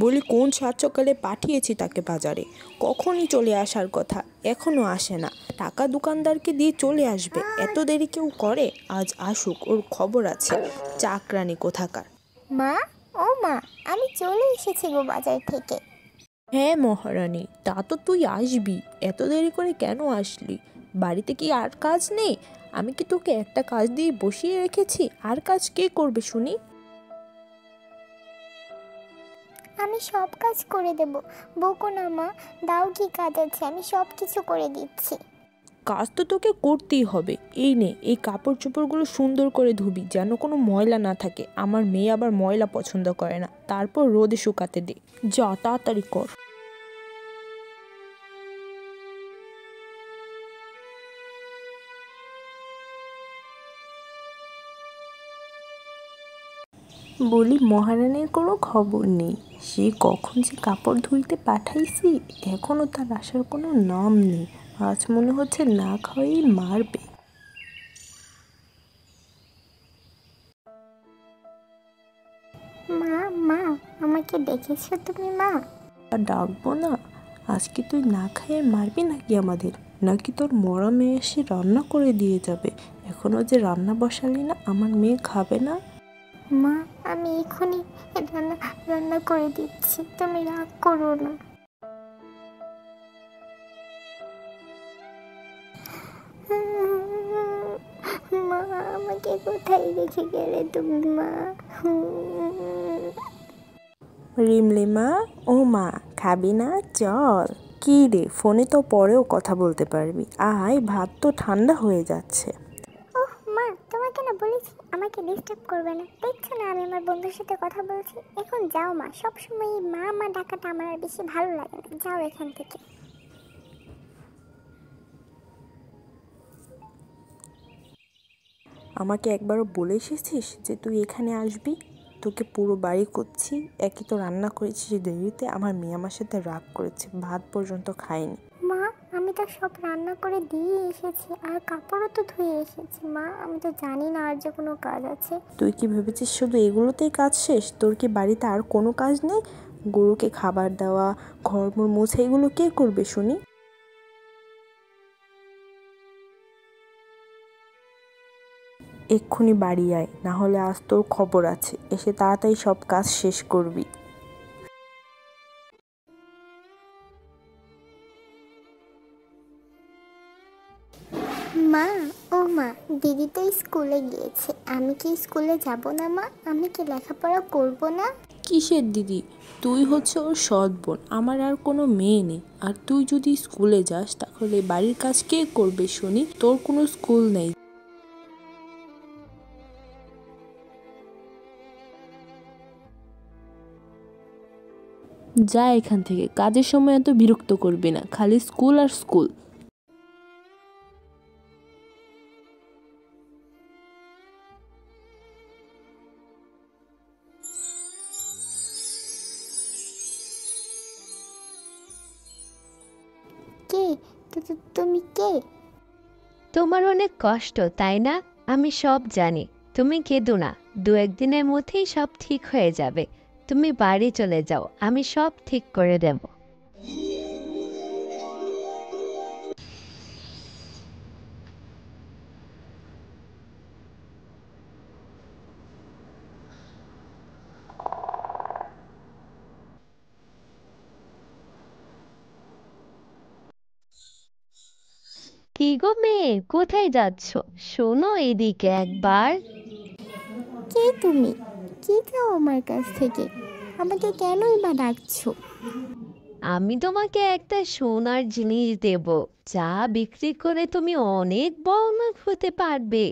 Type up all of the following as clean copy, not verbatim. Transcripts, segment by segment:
বলি কোন সাত সকালে পাঠিয়েছি তাকে বাজারে, কখনই চলে আসার কথা, এখনো আসে না। টাকা দোকানদারকে দিয়ে চলে আসবে, এত দেরি কেউ করে? আজ আসুক, ওর খবর আছে। চাকরানি কোথাকার। মা, ও মা, আমি চলে এসেছি গো বাজার থেকে। হ্যাঁ মহারানী, তা তো তুই আসবি, এত দেরি করে কেন আসলি? বাড়িতে কি আর কাজ নেই? আমি কি তোকে একটা কাজ দিয়ে বসিয়ে রেখেছি? আর কাজ কে করবে শুনি? আমি সব কাজ করে দেব, বকো না মা। দাও কি কাজ আছে, আমি সব কিছু করে দিচ্ছি। কাজ তো তোকে করতেই হবে। এই নে, এই কাপড় চোপড়গুলো সুন্দর করে ধুবি, যেন কোনো ময়লা না থাকে। আমার মেয়ে আবার ময়লা পছন্দ করে না। তারপর রোদে শুকাতে দে। যা তাড়াতাড়ি কর। বলি মহারানীর কোনো খবর নেই। সে কখন যে কাপড় ধুইতে পাঠাইছি, এখনো তার আসার কোনো নাম নেই। আজ মনে হচ্ছে না খাওয়াই মারবে। মা, মা, আমাকে ডেকেছো তুমি মা? আর ডাকবো না? আজকে তুই না খাইয়ে মারবি নাকি আমাদের? নাকি তোর মরা মেয়ে এসে রান্না করে দিয়ে যাবে? এখনো যে রান্না বসালি না, আমার মেয়ে খাবে না? মা, আমি এখনই রান্না রান্না করে দিচ্ছি, তুমি রাগ করো না। মা, আমাকে কোথায় রেখে গেলে তুমি মা? রিমলিমা, ও মা, খাবি না? চল। কি রে, ফোনে তো পরেও কথা বলতে পারবি, আয়, ভাত তো ঠান্ডা হয়ে যাচ্ছে। ওহ মা, তোমাকে না বলেছি আমাকে ডিস্টার্ব করবে না? দেখছো না আমি আমার বন্ধুর সাথে কথা বলছি। এখন যাও মা, সবসময় এই মা মা ডাকাটা আমার আর বেশি ভালো লাগে না। যাও এখান থেকে। আমাকে একবারও বলে এসেছিস যে তুই এখানে আসবি? তোকে পুরো বাড়ি করছি, একই তো রান্না করেছিস দেরিতে। আমার মেয়ে আমার সাথে রাগ করেছে, ভাত পর্যন্ত খায়নি। মা, আমি তো সব রান্না করে দিয়ে এসেছি, আর কাপড়ও তো ধুয়ে এসেছি মা। আমি তো জানি না আর যে কোনো কাজ আছে। তুই কি ভেবেছিস শুধু এগুলোতেই কাজ শেষ? তোর কি বাড়িতে আর কোনো কাজ নেই? গরুকে খাবার দেওয়া, ঘর মোছা, এগুলো কে করবে শুনি? এক্ষুনি বাড়ি আয়, না হলে আজ তোর খবর আছে। এসে তাড়াতাড়ি সব কাজ শেষ করবি। মা, ও মা, দিদি তো স্কুলে গিয়েছে, আমি কি স্কুলে যাব না মা? আমি কি লেখাপড়া করব না? কিসের দিদি? তুই হচ্ছে ওর সৎ বোন, আমার আর কোনো মেয়ে নেই। আর তুই যদি স্কুলে যাস তাহলে বাড়ির কাজ কে করবে শুনি? তোর কোনো স্কুল নেই। যা এখান থেকে, কাজের সময় এত বিরক্ত করবি না, খালি স্কুল আর স্কুল। কে? তুমি কে? তোমার অনেক কষ্ট তাই না? আমি সব জানি। তুমি কেঁদো না, দু একদিনের মধ্যেই সব ঠিক হয়ে যাবে। তুমি বাড়ি চলে যাও, আমি সব ঠিক করে দেব। কি গো মেয়ে, কোথায় যাচ্ছ? শোনো এদিকে একবার। কে তুমি? কি চাও আমার কাছ থেকে? আমাকে কেনই বা ডাকছো? আমি তোমাকে একটা সোনার জিনিস দেব, যা বিক্রি করে তুমি অনেক বড়লোক হতে পারবে।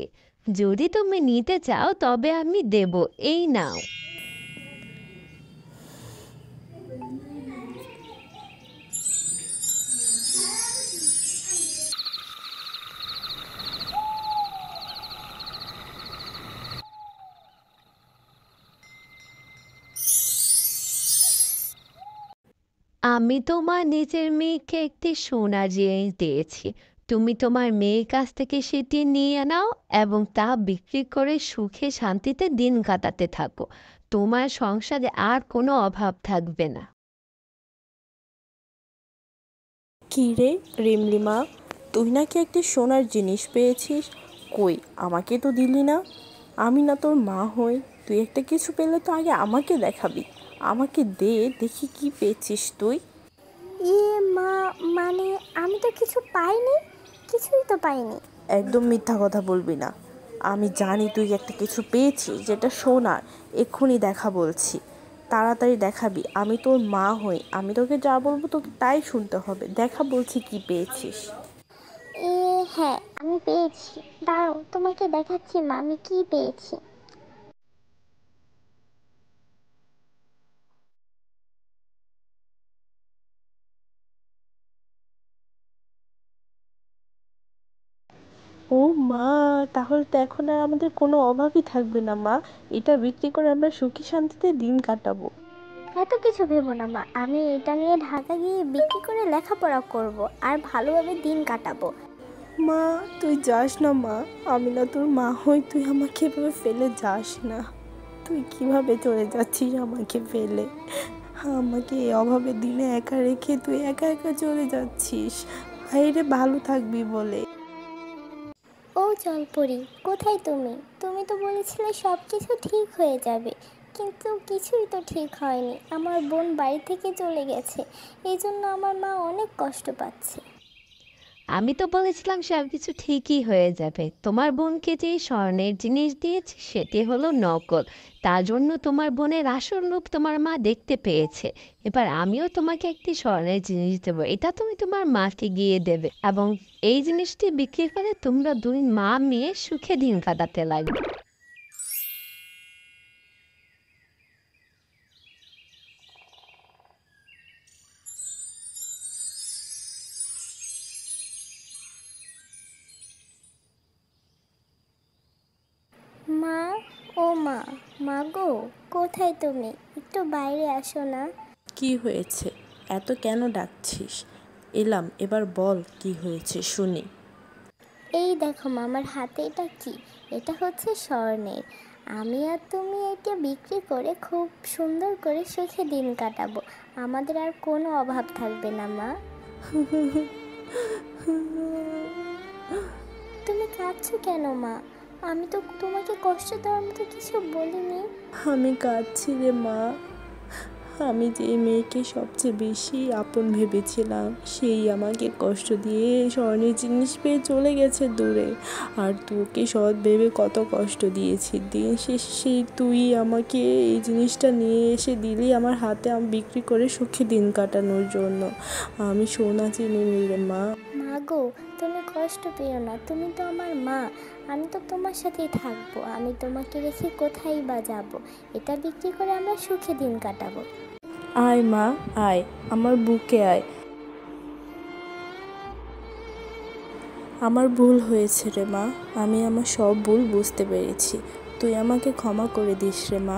যদি তুমি নিতে চাও তবে আমি দেব, এই নাও। আমি তোমার নিজের মেয়েকে একটি সোনার জিনিস দিয়েছি, তুমি তোমার মেয়ের কাছ থেকে সেটি নিয়ে নাও এবং তা বিক্রি করে সুখে শান্তিতে দিন কাটাতে থাকো। তোমার সংসারে আর কোনো অভাব থাকবে না। কী রে রিমলিমা, তুই নাকি একটা সোনার জিনিস পেয়েছিস? কই, আমাকে তো দিলি না। আমি না তোর মা হই? তুই একটা কিছু পেলে তো আগে আমাকে দেখাবি। আমাকে দে, দেখি কি পেয়েছিস তুই। ইয়ে মা, মানে আমি তো কিছু পাইনি, কিছুই তো পাইনি। একদম মিথ্যা কথা বলবি না। আমি জানি তুই একটা কিছু পেয়েছিস যেটা সোনার। এক্ষুনি দেখা বলছি, তাড়াতাড়ি দেখাবি। আমি তোর মা হই, আমি তোকে যা বলবো তোকে তাই শুনতে হবে। দেখা বলছি কি পেয়েছিস। হ্যাঁ, আমি পেয়েছি। দাঁড়াও, তোমাকে দেখাচ্ছি মা আমি কি পেয়েছি। ও মা, তাহলে তো এখন আর আমাদের কোনো অভাবই থাকবে না মা। এটা বিক্রি করে আমরা সুখী শান্তিতে দিন কাটাবো। এত কিছু ভেবো না মা, আমি এটা নিয়ে ঢাকা গিয়ে বিক্রি করে লেখাপড়া করব আর ভালোভাবে দিন কাটাবো। মা, তুই যাস না মা। আমি না তোর মা হই, তুই আমাকে এভাবে ফেলে যাস না। তুই কিভাবে চলে যাচ্ছিস আমাকে ফেলে? আমাকে এই অভাবের দিনে একা রেখে তুই একা একা চলে যাচ্ছিস বাইরে ভালো থাকবি বলে। ও জলপরি, কোথায় তুমি? তুমি তো বলেছিলে সব কিছু ঠিক হয়ে যাবে, কিন্তু কিছুই তো ঠিক হয়নি। আমার বোন বাড়ি থেকে চলে গেছে, এই জন্য আমার মা অনেক কষ্ট পাচ্ছে। আমি তো বলেছিলাম সব কিছু ঠিকই হয়ে যাবে। তোমার বোনকে যে স্বর্ণের জিনিস দিয়েছি সেটি হলো নকল। তার জন্য তোমার বোনের আসল রূপ তোমার মা দেখতে পেয়েছে। এবার আমিও তোমাকে একটি স্বর্ণের জিনিস দেবো, এটা তুমি তোমার মাকে গিয়ে দেবে এবং এই জিনিসটি বিক্রি করে তোমরা দুই মা মেয়ে সুখে দিন কাটাতে লাগবে। মা, ও মা, মা গো, কোথায় তুমি? একটু বাইরে আসো না। কি হয়েছে? এত কেন ডাকছিস? এলাম, এবার বল কি হয়েছে শুনি। এই দেখো মা, আমার হাতে এটা কি? এটা হচ্ছে স্বর্ণের। আমি আর তুমি এটা বিক্রি করে খুব সুন্দর করে সুখে দিন কাটাবো। আমাদের আর কোনো অভাব থাকবে না মা। তুমি কাঁদছো কেন মা? আমি তো তোমাকে কষ্ট দেওয়ার মতো কিছু বলিনি। আমি কাঁদছি রে মা। আমি যে মেয়েকে সবচেয়ে বেশি আপন ভেবেছিলাম সেই আমাকে কষ্ট দিয়ে স্বর্ণের জিনিস পেয়ে চলে গেছে দূরে। আর তোকে সৎ ভেবে কত কষ্ট দিয়েছি, দিন শেষে সেই তুই আমাকে এই জিনিসটা নিয়ে এসে দিলি আমার হাতে, আমি বিক্রি করে সুখে দিন কাটানোর জন্য। আমি সোনা চিনিনি রে মা। মা গো, তুমি কষ্ট পেও না, তুমি তো আমার মা। আমি তো তোমার সাথেই থাকবো, আমি তোমাকে রেখে কোথায় বা যাবো? এটা বিক্রি করে আমরা সুখে দিন কাটাবো। আয় মা, আয় আমার বুকে আয়। আমার ভুল হয়েছে রে মা, আমি আমার সব ভুল বুঝতে পেরেছি। তুই আমাকে ক্ষমা করে দিস রে মা।